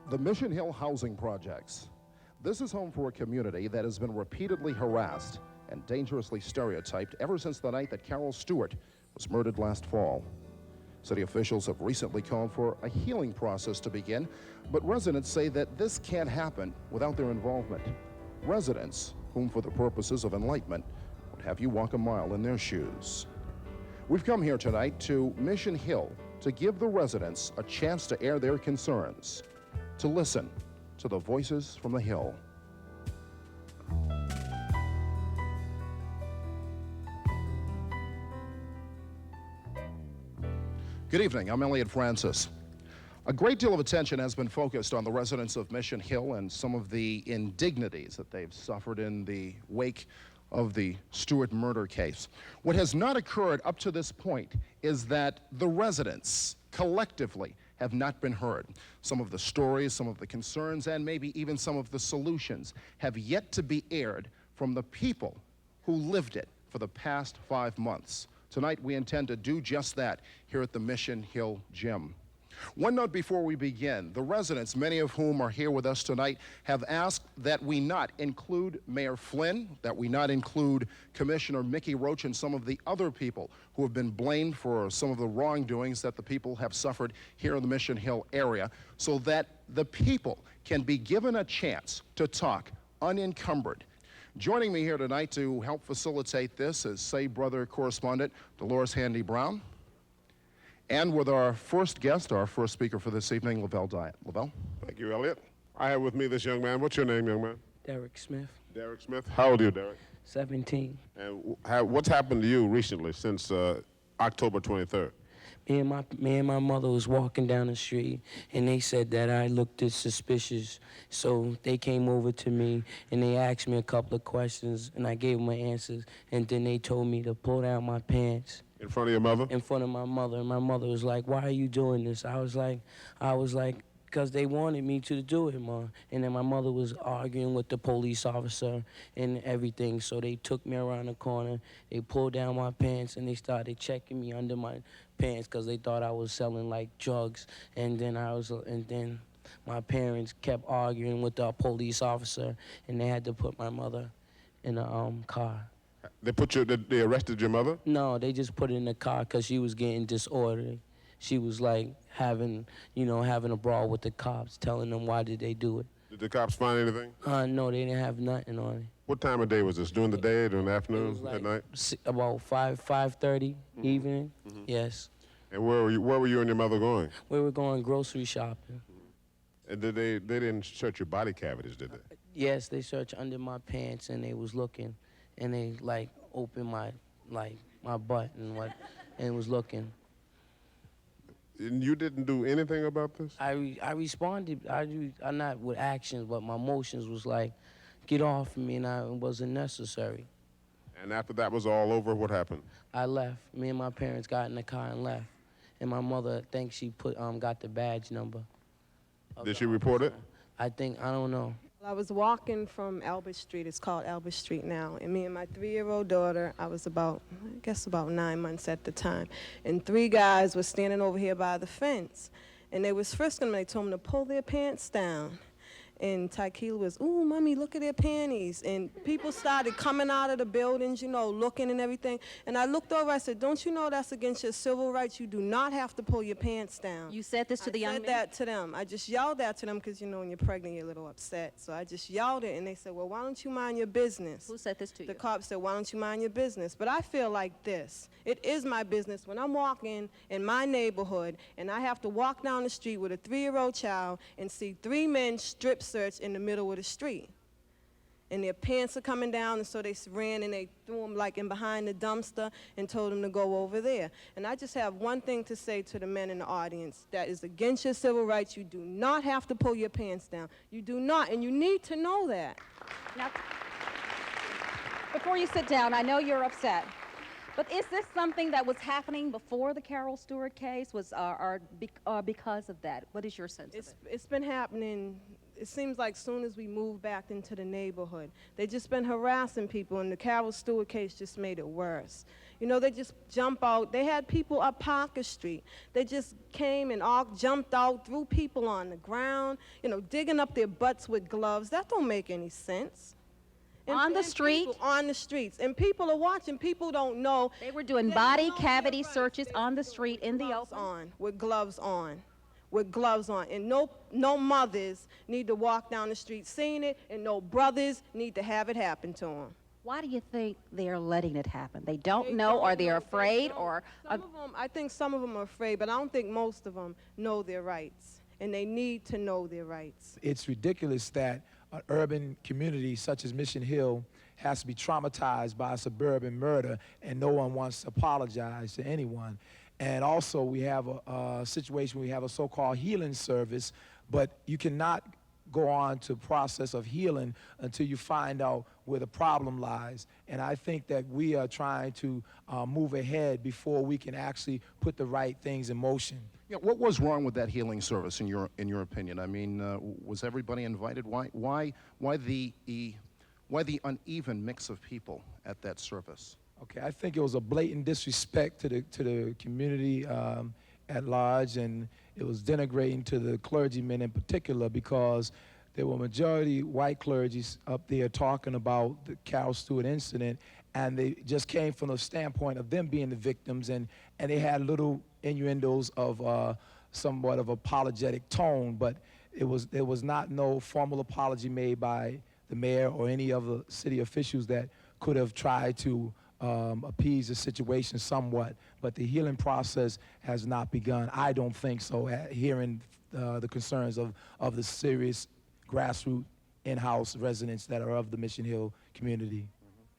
The Mission Hill Housing Projects. This is home for a community that has been repeatedly harassed and dangerously stereotyped ever since the night that Carol Stuart was murdered last fall. City officials have recently called for a healing process to begin, but residents say that this can't happen without their involvement. Residents, whom for the purposes of enlightenment, would have you walk a mile in their shoes. We've come here tonight to Mission Hill to give the residents a chance to air their concerns, to listen to the voices from the Hill. Good evening, I'm Elliot Francis. A great deal of attention has been focused on the residents of Mission Hill and some of the indignities that they've suffered in the wake of the Stuart murder case. What has not occurred up to this point is that the residents collectively have not been heard. Some of the stories, some of the concerns, and maybe even some of the solutions have yet to be aired from the people who lived it for the past 5 months. Tonight, we intend to do just that here at the Mission Hill Gym. One note before we begin, the residents, many of whom are here with us tonight, have asked that we not include Mayor Flynn, that we not include Commissioner Mickey Roach and some of the other people who have been blamed for some of the wrongdoings that the people have suffered here in the Mission Hill area, so that the people can be given a chance to talk unencumbered. Joining me here tonight to help facilitate this is Say Brother correspondent Delores Handy Brown. And with our first guest, our first speaker for this evening, Lovell Dyett. Lovell? Thank you, Elliot. I have with me this young man. What's your name, young man? Derek Smith. Derek Smith. How old are you, Derek? 17. And what's happened to you recently since October 23rd? Me and my mother was walking down the street, and they said that I looked suspicious. So they came over to me, and they asked me a couple of questions, and I gave them my answers. And then they told me to pull down my pants. In front of your mother? In front of my mother. And my mother was like, "Why are you doing this?" I was like, because they wanted me to do it, Mom. And then my mother was arguing with the police officer and everything. So they took me around the corner, they pulled down my pants, and they started checking me under my pants because they thought I was selling like drugs. And then my parents kept arguing with the police officer, and they had to put my mother in a car. They arrested your mother? No, they just put her in the car because she was getting disorderly. She was like having a brawl with the cops, telling them why did they do it. Did the cops find anything? No, they didn't have nothing on it. What time of day was this? During the day, during the afternoon, Like at night? About 5:30 evening. Mm-hmm. Yes. And where were you and your mother going? We were going grocery shopping. And they didn't search your body cavities, did they? Yes, they searched under my pants and they was looking, and they like opened my butt and was looking. And you didn't do anything about this? I responded. I not with actions, but my emotions was like, get off of me, and it wasn't necessary. And after that was all over, what happened? I left. Me and my parents got in the car and left. And my mother, I think she got the badge number. Did she report it? I don't know. I was walking from Albert Street, it's called Albert Street now, and me and my 3-year-old daughter, I was about 9 months at the time, and 3 guys were standing over here by the fence, and they was frisking them. They told them to pull their pants down. And Tykeela was, "Ooh, Mommy, look at their panties." And people started coming out of the buildings, looking and everything. And I looked over, I said, "Don't you know that's against your civil rights? You do not have to pull your pants down." You said this to the young men? I said that to them. I just yelled that to them because, when you're pregnant, you're a little upset. So I just yelled it, and they said, "Well, why don't you mind your business?" Who said this to you? The cops said, "Why don't you mind your business?" But I feel like this. It is my business when I'm walking in my neighborhood, and I have to walk down the street with a 3-year-old child and see 3 men strip search in the middle of the street. And their pants are coming down, and so they ran and they threw them like in behind the dumpster and told them to go over there. And I just have one thing to say to the men in the audience that is against your civil rights. You do not have to pull your pants down. You do not, and you need to know that. Now, before you sit down, I know you're upset. But is this something that was happening before the Carol Stuart case, or because of that? What is your sense of it? It's been happening. It seems like soon as we move back into the neighborhood, they've just been harassing people, and the Carol Stuart case just made it worse. You know, they just jump out. They had people up Parker Street. They just came and all jumped out, threw people on the ground, you know, digging up their butts with gloves. That don't make any sense. On the street? On the streets. And people are watching. People don't know. They were doing body cavity searches on the street in the open. With gloves on. With gloves on. And no mothers need to walk down the street seeing it, and no brothers need to have it happen to them. Why do you think they're letting it happen? They don't know, or they're afraid, or... Some of them, I think some of them are afraid, but I don't think most of them know their rights, and they need to know their rights. It's ridiculous that an urban community such as Mission Hill has to be traumatized by a suburban murder, and no one wants to apologize to anyone. And also, we have a situation where we have a so-called healing service, but you cannot go on to process of healing until you find out where the problem lies. And I think that we are trying to move ahead before we can actually put the right things in motion. Yeah, what was wrong with that healing service, in your opinion? I mean, was everybody invited? Why the uneven mix of people at that service? Okay, I think it was a blatant disrespect to the community at large, and it was denigrating to the clergymen in particular, because there were majority white clergy up there talking about the Carol Stuart incident, and they just came from the standpoint of them being the victims, and they had little innuendos of somewhat of apologetic tone, but there was not no formal apology made by the mayor or any of the city officials that could have tried to appease the situation somewhat, but the healing process has not begun. I don't think so, hearing the concerns of the serious grassroots in-house residents that are of the Mission Hill community.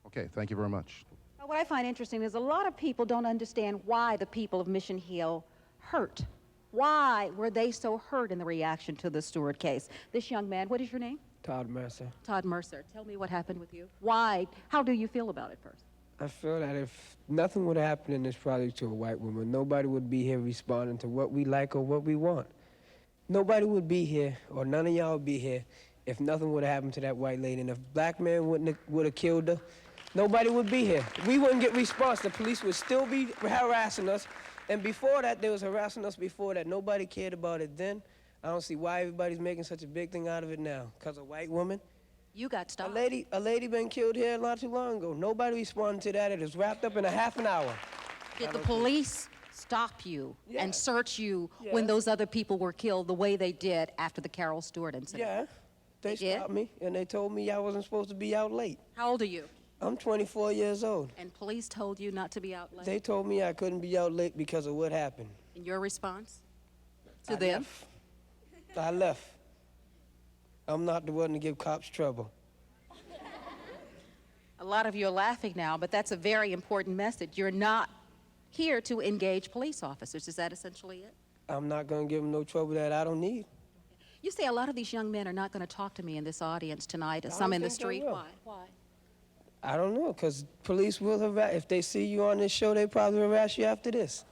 Okay, thank you very much. What I find interesting is a lot of people don't understand why the people of Mission Hill hurt. Why were they so hurt in the reaction to the Stuart case? This young man, what is your name? Todd Mercer. Todd Mercer. Tell me what happened with you. Why? How do you feel about it first? I feel that if nothing would happen in this project to a white woman, nobody would be here responding to what we like or what we want. Nobody would be here, or none of y'all would be here, if nothing would have happened to that white lady. And if black man would have killed her, nobody would be here. We wouldn't get response. The police would still be harassing us. And before that, they was harassing us before that. Nobody cared about it then. I don't see why everybody's making such a big thing out of it now. Because a white woman? You got stopped. A lady been killed here not too long ago. Nobody responded to that. It was wrapped up in a half an hour. Did the police stop you and search you when those other people were killed the way they did after the Carol Stuart incident? Yeah, they stopped me, and they told me I wasn't supposed to be out late. How old are you? I'm 24 years old. And police told you not to be out late? They told me I couldn't be out late because of what happened. And your response to them? I left. I'm not the one to give cops trouble. A lot of you are laughing now, but that's a very important message. You're not here to engage police officers. Is that essentially it? I'm not going to give them no trouble that I don't need. You say a lot of these young men are not going to talk to me in this audience tonight, or some in the street. Why? I don't know, because police will harass. If they see you on this show, they probably harass you after this.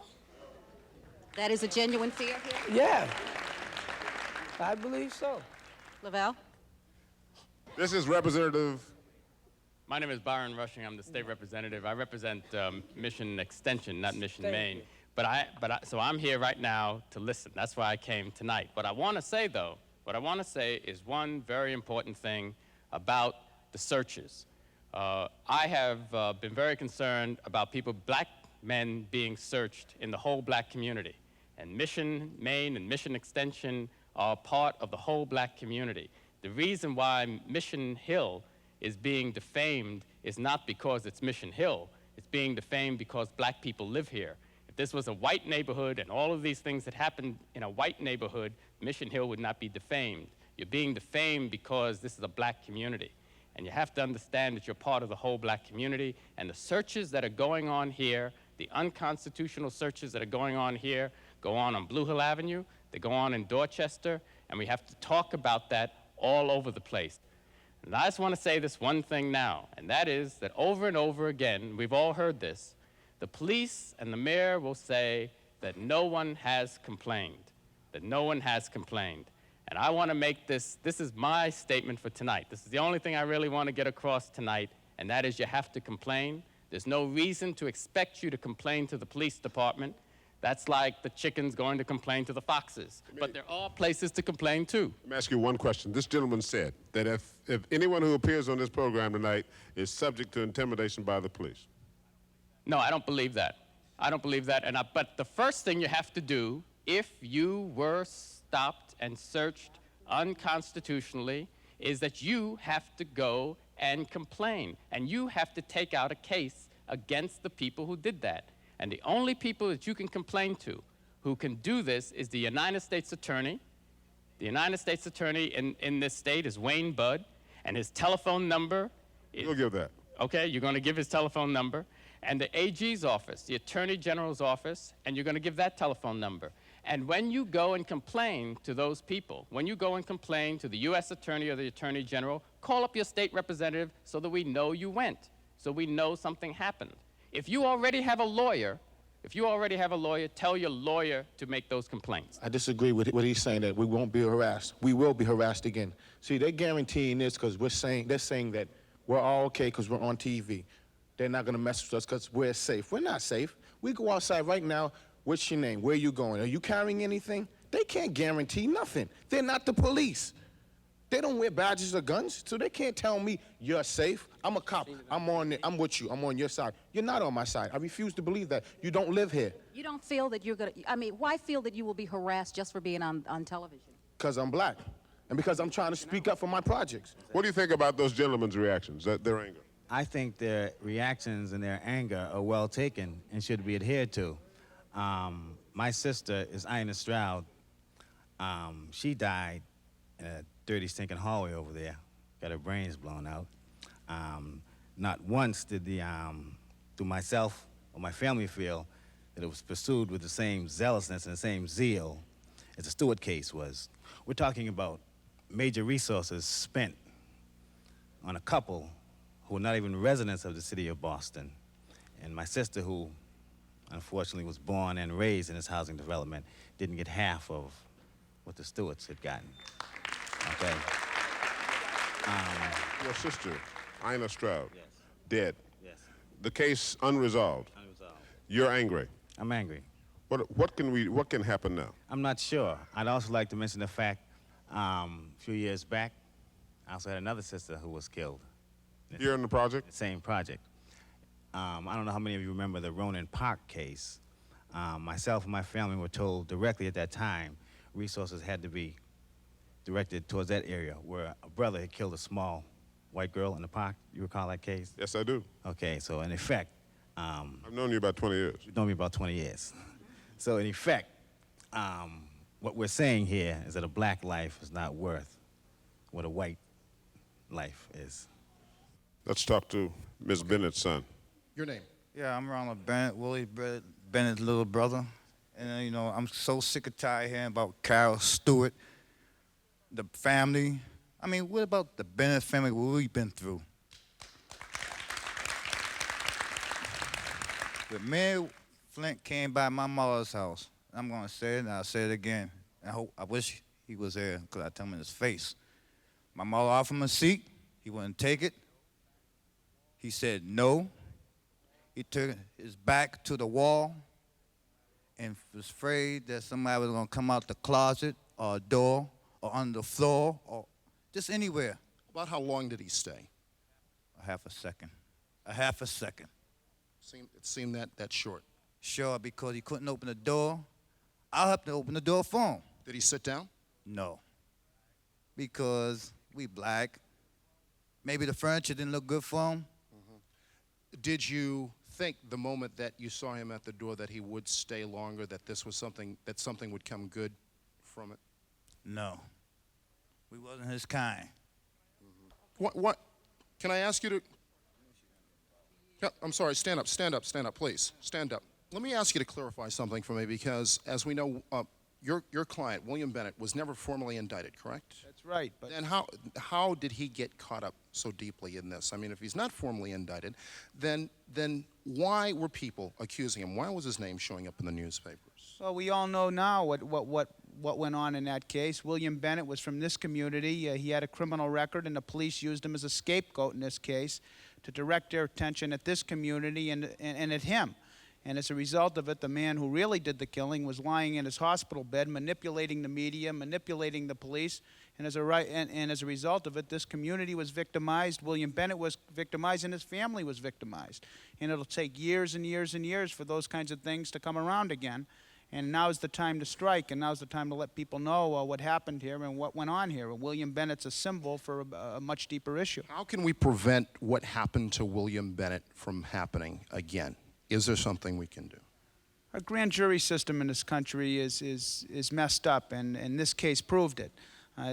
That is a genuine fear here? Yeah, I believe so. Lovell? This is Representative. My name is Byron Rushing. I'm the state representative. I represent Mission Extension, not Mission Maine. So I'm here right now to listen. That's why I came tonight. What I want to say, though, is one very important thing about the searches. I have been very concerned about black men being searched in the whole black community. And Mission Maine and Mission Extension are part of the whole black community. The reason why Mission Hill is being defamed is not because it's Mission Hill. It's being defamed because black people live here. If this was a white neighborhood and all of these things that happened in a white neighborhood, Mission Hill would not be defamed. You're being defamed because this is a black community. And you have to understand that you're part of the whole black community, and the searches that are going on here, the unconstitutional searches that are going on here, go on Blue Hill Avenue, they go on in Dorchester, and we have to talk about that all over the place. And I just want to say this one thing now, and that is that over and over again, we've all heard this, the police and the mayor will say that no one has complained, that no one has complained. And I want to make this is my statement for tonight. This is the only thing I really want to get across tonight, and that is you have to complain. There's no reason to expect you to complain to the police department. That's like the chickens going to complain to the foxes. But there are places to complain too. Let me ask you one question. This gentleman said that if anyone who appears on this program tonight is subject to intimidation by the police. No, I don't believe that. I don't believe that. But the first thing you have to do, if you were stopped and searched unconstitutionally, is that you have to go and complain. And you have to take out a case against the people who did that. And the only people that you can complain to who can do this is the United States Attorney. The United States Attorney in this state is Wayne Budd, and his telephone number is... You'll give that. Okay, you're going to give his telephone number. And the AG's office, the Attorney General's office, and you're going to give that telephone number. And when you go and complain to those people, when you go and complain to the U.S. Attorney or the Attorney General, call up your state representative so that we know you went, so we know something happened. If you already have a lawyer, tell your lawyer to make those complaints. I disagree with what he's saying, that we won't be harassed. We will be harassed again. See, they're guaranteeing this because they're saying that we're all okay because we're on TV. They're not going to mess with us because we're safe. We're not safe. We go outside right now. What's your name? Where are you going? Are you carrying anything? They can't guarantee nothing. They're not the police. They don't wear badges or guns, so they can't tell me you're safe. I'm a cop. I'm with you. I'm on your side. You're not on my side. I refuse to believe that. You don't live here. You don't feel that you're going to, why feel that you will be harassed just for being on television? Because I'm black and because I'm trying to speak up for my projects. What do you think about those gentlemen's reactions, their anger? I think their reactions and their anger are well taken and should be adhered to. My sister is Ina Stroud. She died in a dirty, stinking hallway over there. Got her brains blown out. Not once did do myself or my family feel that it was pursued with the same zealousness and the same zeal as the Stuart case was. We're talking about major resources spent on a couple who were not even residents of the city of Boston. And my sister, who unfortunately was born and raised in this housing development, didn't get half of what the Stewarts had gotten. Okay. Your sister, Ina Stroud, Yes. dead. Yes. The case unresolved. Unresolved. You're angry. I'm angry. What can happen now? I'm not sure. I'd also like to mention the fact, a few years back, I also had another sister who was killed. Here in the project? The same project. I don't know how many of you remember the Ronan Park case. Myself and my family were told directly at that time resources had to be directed towards that area where a brother had killed a small white girl in the park. You recall that case? Yes, I do. Okay, so in effect... I've known you about 20 years. You've known me about 20 years. So in effect, what we're saying here is that a black life is not worth what a white life is. Let's talk to Ms. Bennett's son. Your name? Yeah, I'm Ronald Bennett, Willie Bennett's little brother. And, I'm so sick and tired hearing about Carol Stuart, the family. What about the Bennett family, what we've been through? When Mayor Flynn came by my mother's house, I'm going to say it, and I'll say it again. I wish he was there, because I tell him in his face. My mother offered him a seat. He wouldn't take it. He said no. He turned his back to the wall and was afraid that somebody was going to come out the closet or a door or on the floor or just anywhere. About how long did he stay? A half a second. A half a second. It seemed that short. Sure, because he couldn't open the door. I'll have to open the door for him. Did he sit down? No. Because we black. Maybe the furniture didn't look good for him. Did you think the moment that you saw him at the door that he would stay longer, that this was something would come good from it? No. We wasn't his kind. What? Can I ask you to? I'm sorry. Stand up, please. Stand up. Let me ask you to clarify something for me, because as we know, your client, William Bennett, was never formally indicted, correct? That's right. But Then how did he get caught up so deeply in this? If he's not formally indicted, then why were people accusing him? Why was his name showing up in the newspapers? Well, we all know now what went on in that case. William Bennett was from this community. He had a criminal record, and the police used him as a scapegoat in this case to direct their attention at this community and at him. And as a result of it, the man who really did the killing was lying in his hospital bed, manipulating the media, manipulating the police. And as a result of it, this community was victimized. William Bennett was victimized, and his family was victimized. And it'll take years and years and years for those kinds of things to come around again. And now's the time to strike, and now's the time to let people know what happened here and what went on here. William Bennett's a symbol for a much deeper issue. How can we prevent what happened to William Bennett from happening again? Is there something we can do? Our grand jury system in this country is messed up, and in this case proved it.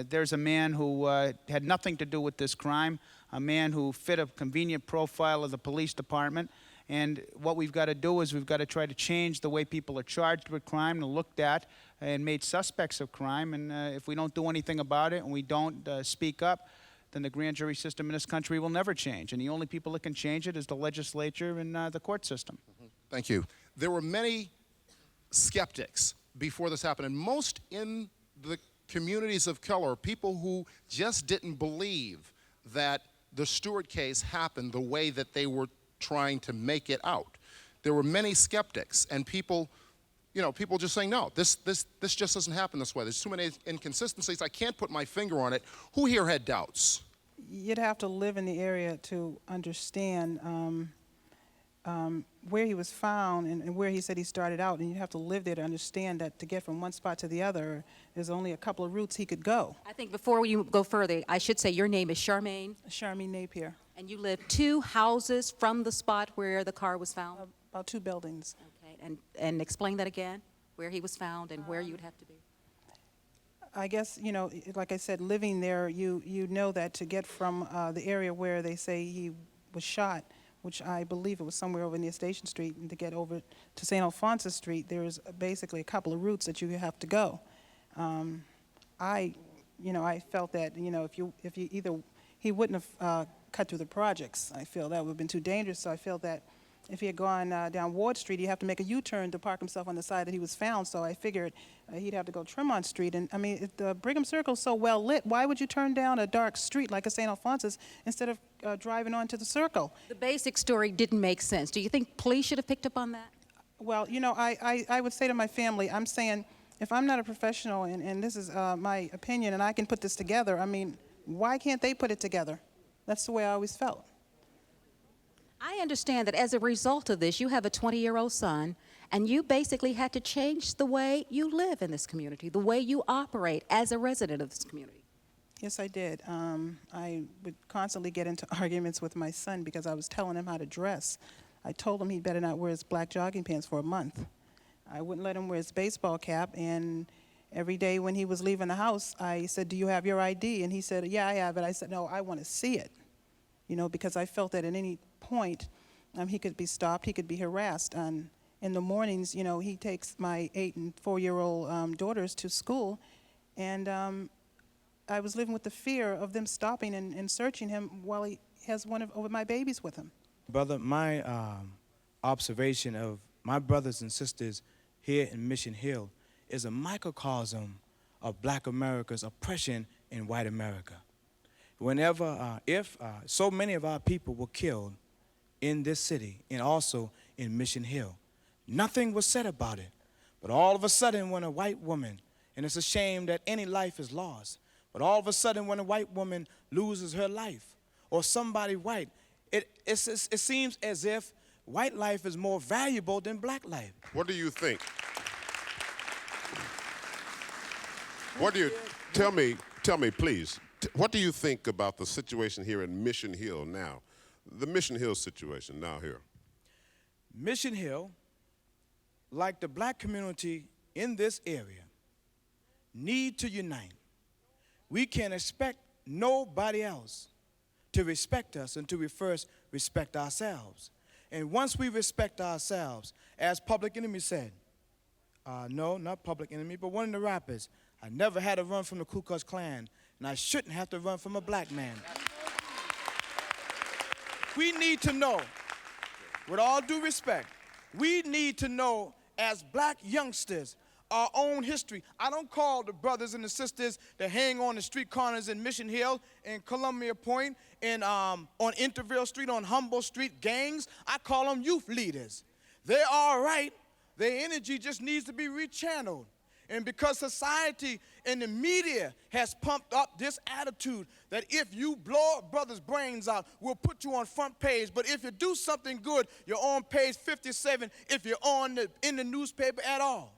There's a man who had nothing to do with this crime, a man who fit a convenient profile of the police department. And what we've got to do is we've got to try to change the way people are charged with crime and looked at and made suspects of crime. And if we don't do anything about it and we don't speak up, then the grand jury system in this country will never change. And the only people that can change it is the legislature and the court system. Thank you. There were many skeptics before this happened, and most in the communities of color, people who just didn't believe that the Stuart case happened the way that they were trying to make it out. There were many skeptics, and people just saying, no, this just doesn't happen this way. There's too many inconsistencies. I can't put my finger on it. Who here had doubts? You'd have to live in the area to understand where he was found and where he said he started out, and you'd have to live there to understand that to get from one spot to the other, there's only a couple of routes he could go. I think before you go further, I should say your name is Charmaine. Charmaine Napier. And you live 2 houses from the spot where the car was found? About 2 buildings. Okay, and explain that again, where he was found and where you'd have to be. I guess, like I said, living there, you know that to get from the area where they say he was shot, which I believe it was somewhere over near Station Street, and to get over to St. Alphonsus Street, there's basically a couple of routes that you have to go. I felt that, if you either, he wouldn't have cut through the projects. I feel that would have been too dangerous, so I felt that if he had gone down Ward Street, he'd have to make a U-turn to park himself on the side that he was found, so I figured he'd have to go Tremont Street. And I mean, if the Brigham Circle's so well lit, why would you turn down a dark street like a St. Alphonsus instead of driving onto the Circle? The basic story didn't make sense. Do you think police should have picked up on that? Well, I would say to my family, I'm saying, if I'm not a professional, and this is my opinion, and I can put this together, I mean, why can't they put it together? That's the way I always felt. I understand that as a result of this, you have a 20-year-old son, and you basically had to change the way you live in this community, the way you operate as a resident of this community. Yes, I did. I would constantly get into arguments with my son because I was telling him how to dress. I told him he'd better not wear his black jogging pants for a month. I wouldn't let him wear his baseball cap, and every day when he was leaving the house, I said, "Do you have your ID?" And he said, "Yeah, I have it." I said, "No, I want to see it," because I felt that at any point he could be stopped, he could be harassed. And in the mornings, he takes my 8- and 4-year-old daughters to school, and I was living with the fear of them stopping and searching him while he has one of my babies with him. Brother, my observation of my brothers and sisters here in Mission Hill is a microcosm of Black America's oppression in white America. Whenever, if so many of our people were killed in this city and also in Mission Hill, nothing was said about it. But all of a sudden, when a white woman, and it's a shame that any life is lost, but all of a sudden when a white woman loses her life, or somebody white, it seems as if white life is more valuable than black life. What do you think? What do you, tell me, please, what do you think about the situation here in Mission Hill now? The Mission Hill situation now here. Mission Hill, like the black community in this area, need to unite. We can expect nobody else to respect us until we first respect ourselves. And once we respect ourselves, as Public Enemy said, no, not Public Enemy, but one of the rappers, I never had to run from the Ku Klux Klan, and I shouldn't have to run from a black man. We need to know, with all due respect, we need to know as black youngsters our own history. I don't call the brothers and the sisters that hang on the street corners in Mission Hill and Columbia Point and on Interville Street, on Humboldt Street, gangs. I call them youth leaders. They're all right. Their energy just needs to be rechanneled. And because society and the media has pumped up this attitude that if you blow a brother's brains out, we'll put you on front page. But if you do something good, you're on page 57 if you're in the newspaper at all.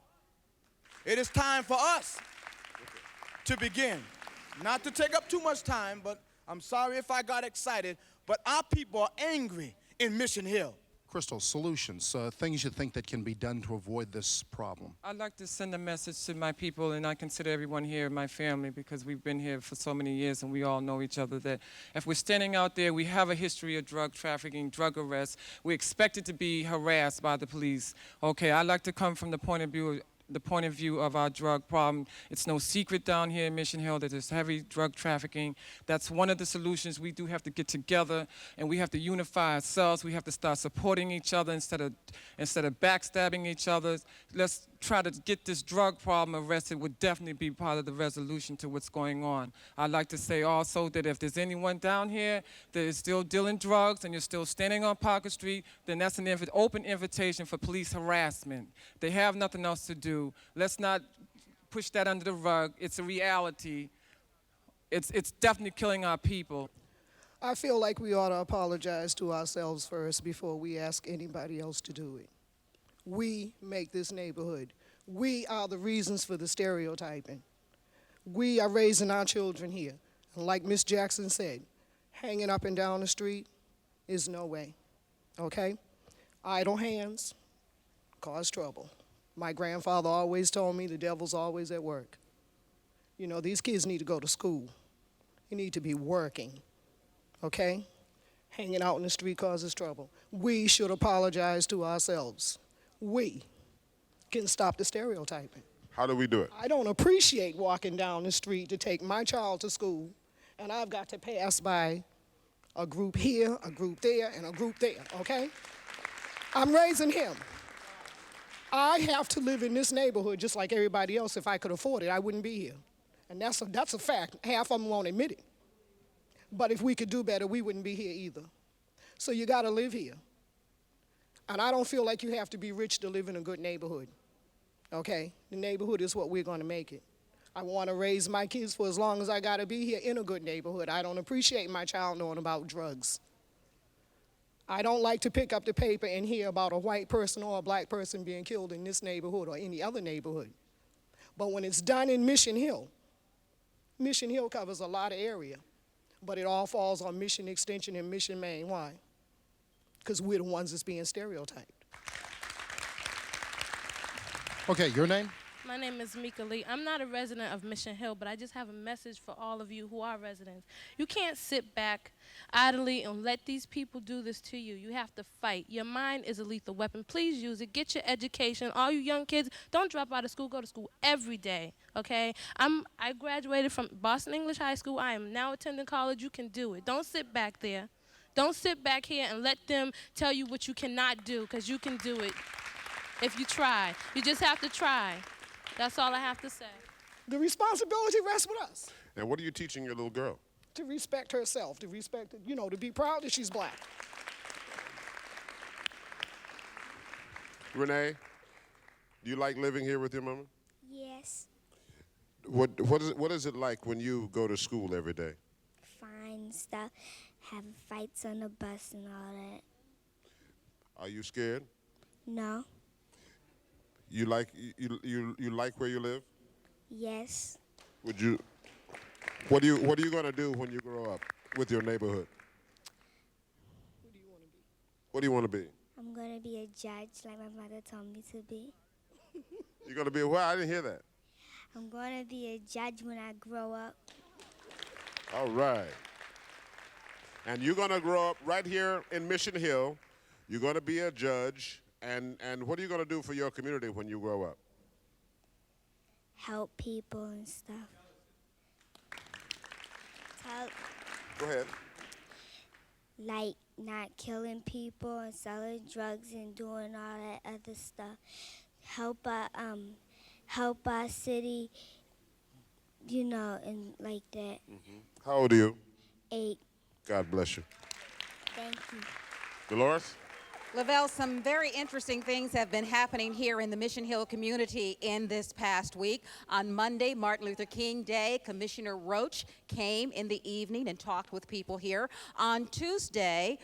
It is time for us to begin. Not to take up too much time, but I'm sorry if I got excited, but our people are angry in Mission Hill. Crystal, solutions, things you think that can be done to avoid this problem. I'd like to send a message to my people, and I consider everyone here my family because we've been here for so many years and we all know each other, that if we're standing out there, we have a history of drug trafficking, drug arrests, we're expected to be harassed by the police. Okay, I'd like to come from the point of view of our drug problem. It's no secret down here in Mission Hill that there's heavy drug trafficking. That's one of the solutions. We do have to get together and we have to unify ourselves. We have to start supporting each other instead of backstabbing each other. Let's try to get this drug problem arrested. Would definitely be part of the resolution to what's going on. I'd like to say also that if there's anyone down here that is still dealing drugs and you're still standing on Parker Street, then that's an open invitation for police harassment. They have nothing else to do. Let's not push that under the rug. It's a reality. It's definitely killing our people. I feel like we ought to apologize to ourselves first before we ask anybody else to do it. We make this neighborhood. We are the reasons for the stereotyping. We are raising our children here. And like Miss Jackson said, hanging up and down the street is no way, okay? Idle hands cause trouble. My grandfather always told me the devil's always at work. You know, these kids need to go to school. You need to be working, okay? Hanging out in the street causes trouble. We should apologize to ourselves. We can stop the stereotyping. How do we do it? I don't appreciate walking down the street to take my child to school, and I've got to pass by a group here, a group there, and a group there, okay? I'm raising him. I have to live in this neighborhood just like everybody else. If I could afford it, I wouldn't be here. And that's a fact. Half of them won't admit it. But if we could do better, we wouldn't be here either. So you got to live here. And I don't feel like you have to be rich to live in a good neighborhood, okay? The neighborhood is what we're going to make it. I want to raise my kids for as long as I got to be here in a good neighborhood. I don't appreciate my child knowing about drugs. I don't like to pick up the paper and hear about a white person or a black person being killed in this neighborhood or any other neighborhood. But when it's done in Mission Hill covers a lot of area, but it all falls on Mission Extension and Mission Main. Why? Because we're the ones that's being stereotyped. Okay, your name? My name is Mika Lee. I'm not a resident of Mission Hill, but I just have a message for all of you who are residents. You can't sit back idly and let these people do this to you. You have to fight. Your mind is a lethal weapon. Please use it. Get your education. All you young kids, don't drop out of school. Go to school every day, okay? I graduated from Boston English High School. I am now attending college. You can do it. Don't sit back there. Don't sit back here and let them tell you what you cannot do, because you can do it if you try. You just have to try. That's all I have to say. The responsibility rests with us. And what are you teaching your little girl? To respect herself, to respect, to be proud that she's black. Renee, do you like living here with your mama? Yes. What is it like when you go to school every day? Fine stuff, having fights on the bus and all that. Are you scared? No. You like where you live? Yes. What are you going to do when you grow up with your neighborhood? What do you want to be? I'm going to be a judge like my mother told me to be. You're going to be a what? I didn't hear that. I'm going to be a judge when I grow up. All right. And you're going to grow up right here in Mission Hill. You're going to be a judge. And what are you going to do for your community when you grow up? Help people and stuff. Go ahead. Like not killing people and selling drugs and doing all that other stuff. Help help our city, and like that. How old are you? 8. God bless you. Thank you. Delores? Lovell, some very interesting things have been happening here in the Mission Hill community in this past week. On Monday, Martin Luther King Day, Commissioner Roach came in the evening and talked with people here. On Tuesday,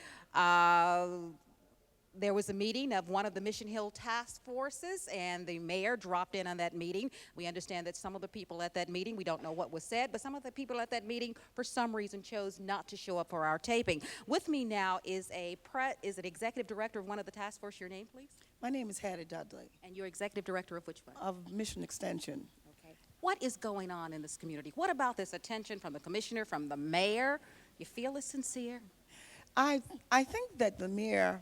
there was a meeting of one of the Mission Hill task forces, and the mayor dropped in on that meeting. We understand that some of the people at that meeting, we don't know what was said, but some of the people at that meeting, for some reason, chose not to show up for our taping. With me now is an executive director of one of the task force. Your name, please? My name is Hattie Dudley. And you're executive director of which one? Of Mission Extension. Okay. What is going on in this community? What about this attention from the commissioner, from the mayor? You feel it's sincere? I think that the mayor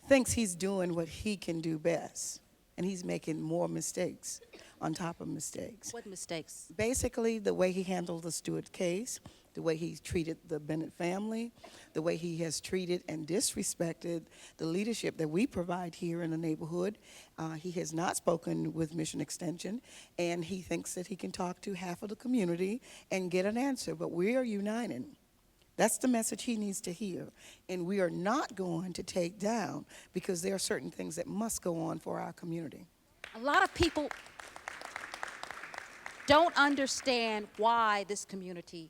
thinks he's doing what he can do best, and he's making more mistakes on top of mistakes. What mistakes? Basically, the way he handled the Stuart case, the way he treated the Bennett family, the way he has treated and disrespected the leadership that we provide here in the neighborhood. He has not spoken with Mission Extension, and he thinks that he can talk to half of the community and get an answer, but we are united. That's the message he needs to hear. And we are not going to take down, because there are certain things that must go on for our community. A lot of people don't understand why this community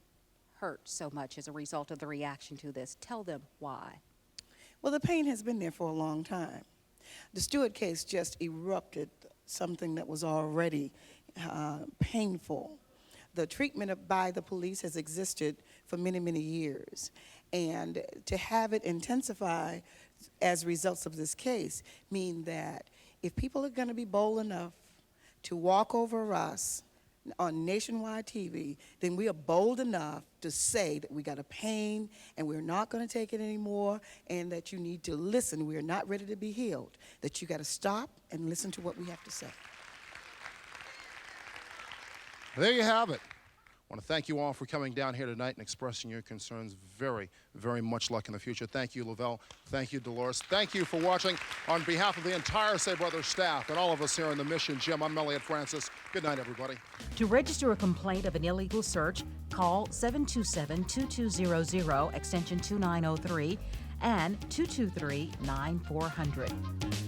hurt so much as a result of the reaction to this. Tell them why. Well, the pain has been there for a long time. The Stuart case just erupted something that was already painful. The treatment by the police has existed for many, many years. And to have it intensify as results of this case mean that if people are going to be bold enough to walk over us on nationwide TV, then we are bold enough to say that we got a pain and we're not going to take it anymore, and that you need to listen. We are not ready to be healed, that you got to stop and listen to what we have to say. There you have it. I want to thank you all for coming down here tonight and expressing your concerns. Very, very much luck in the future. Thank you, Lovell. Thank you, Delores. Thank you for watching. On behalf of the entire Say Brothers staff and all of us here in the Mission Gym, I'm Elliot Francis. Good night, everybody. To register a complaint of an illegal search, call 727-2200, extension 2903, and 223-9400.